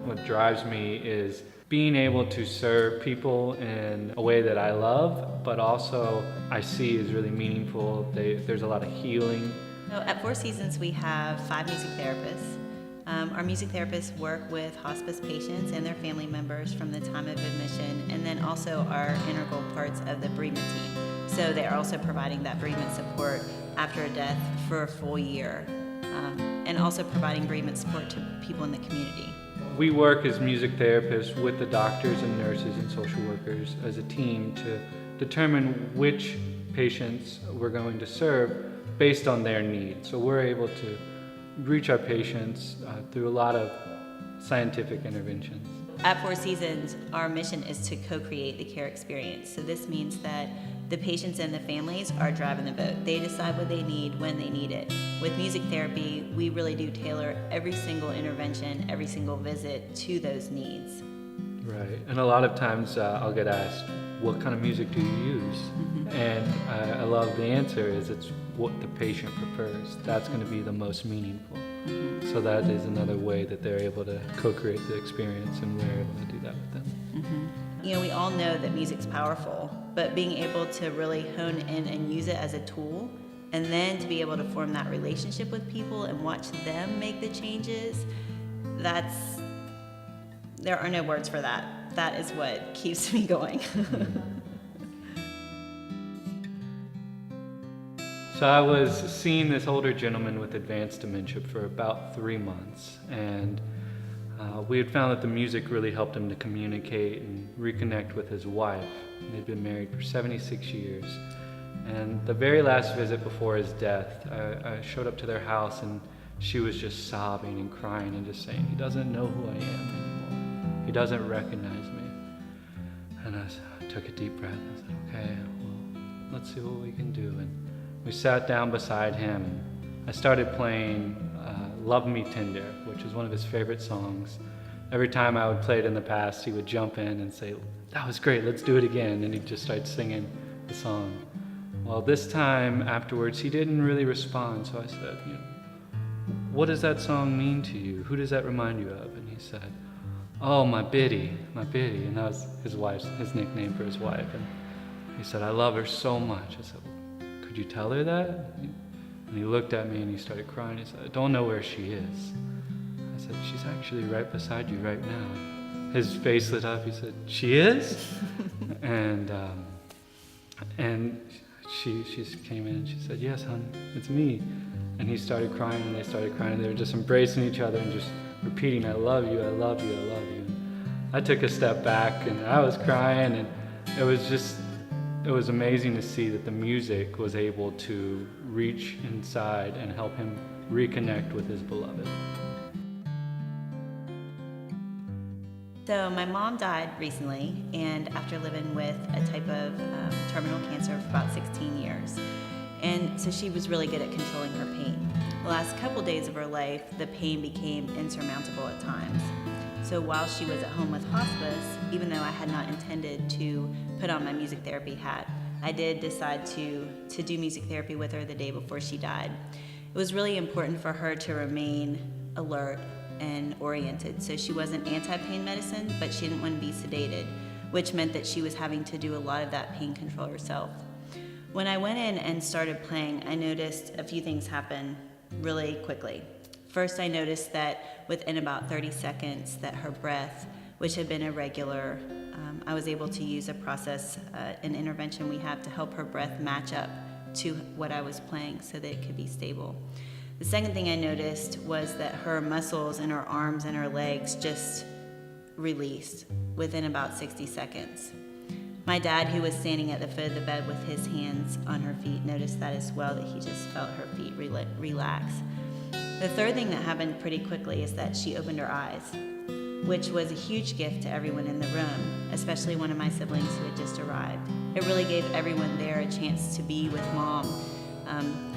What drives me is being able to serve people in a way that I love, but also I see is really meaningful. There's a lot of healing. So at Four Seasons, we have 5 music therapists. Our music therapists work with hospice patients and their family members from the time of admission, and then also are integral parts of the bereavement team. So they are also providing that bereavement support after a death for a full year, and also providing bereavement support to people in the community. We work as music therapists with the doctors and nurses and social workers as a team to determine which patients we're going to serve based on their needs. So we're able to reach our patients through a lot of scientific interventions. At Four Seasons, our mission is to co-create the care experience. So this means that the patients and the families are driving the boat. They decide what they need when they need it. With music therapy, we really do tailor every single intervention, every single visit to those needs. Right, and a lot of times I'll get asked, what kind of music do you use? And I love the answer is it's what the patient prefers. That's going to be the most meaningful. So that is another way that they're able to co-create the experience, and we're able to do that with them. You know, we all know that music's powerful, but being able to really hone in and use it as a tool, and then to be able to form that relationship with people and watch them make the changes, there are no words for that. That is what keeps me going. So I was seeing this older gentleman with advanced dementia for about 3 months, and we had found that the music really helped him to communicate and reconnect with his wife. They'd been married for 76 years. And the very last visit before his death, I showed up to their house and she was just sobbing and crying and just saying, he doesn't know who I am anymore. He doesn't recognize me. And I took a deep breath and I said, okay, well, let's see what we can do. And we sat down beside him and I started playing Love Me Tender, which is one of his favorite songs. Every time I would play it in the past, he would jump in and say, that was great, let's do it again. And he'd just start singing the song. Well, this time afterwards, he didn't really respond. So I said, what does that song mean to you? Who does that remind you of? And he said, oh, my Biddy. And that was his nickname for his wife. And he said, I love her so much. I said, well, could you tell her that? And he looked at me and he started crying. He said, I don't know where she is. I said, she's actually right beside you right now. His face lit up. He said, she is? and she came in and she said, yes, hon, it's me. And he started crying and they started crying. And they were just embracing each other and just repeating, I love you, I love you, I love you. And I took a step back and I was crying, and it was amazing to see that the music was able to reach inside and help him reconnect with his beloved. So my mom died recently, and after living with a type of terminal cancer for about 16 years. And so she was really good at controlling her pain. The last couple days of her life, the pain became insurmountable at times. So while she was at home with hospice, even though I had not intended to put on my music therapy hat, I did decide to do music therapy with her the day before she died. It was really important for her to remain alert and oriented. So she wasn't anti-pain medicine, but she didn't want to be sedated, which meant that she was having to do a lot of that pain control herself. When I went in and started playing, I noticed a few things happen really quickly. First, I noticed that within about 30 seconds that her breath, which had been irregular, I was able to use a process, an intervention we have to help her breath match up to what I was playing so that it could be stable. The second thing I noticed was that her muscles in her arms and her legs just released within about 60 seconds. My dad, who was standing at the foot of the bed with his hands on her feet, noticed that as well, that he just felt her feet relax. The third thing that happened pretty quickly is that she opened her eyes, which was a huge gift to everyone in the room, especially one of my siblings who had just arrived. It really gave everyone there a chance to be with Mom,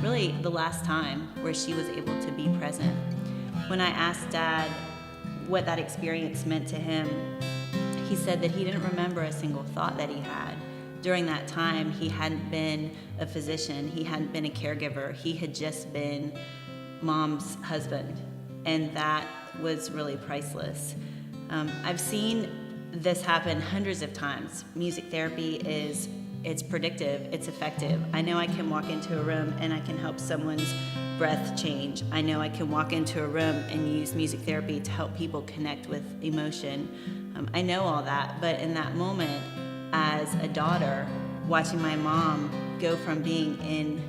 really the last time where she was able to be present. When I asked Dad what that experience meant to him, he said that he didn't remember a single thought that he had. During that time, he hadn't been a physician, he hadn't been a caregiver, he had just been Mom's husband, and that was really priceless. I've seen this happen hundreds of times. Music therapy it's predictive, it's effective. I know I can walk into a room and I can help someone's breath change. I know I can walk into a room and use music therapy to help people connect with emotion. I know all that, but in that moment, as a daughter, watching my mom go from being in,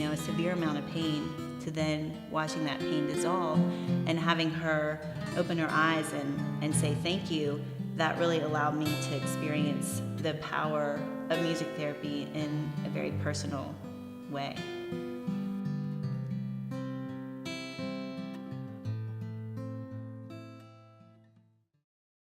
a severe amount of pain to then watching that pain dissolve and having her open her eyes and say thank you, that really allowed me to experience the power of music therapy in a very personal way.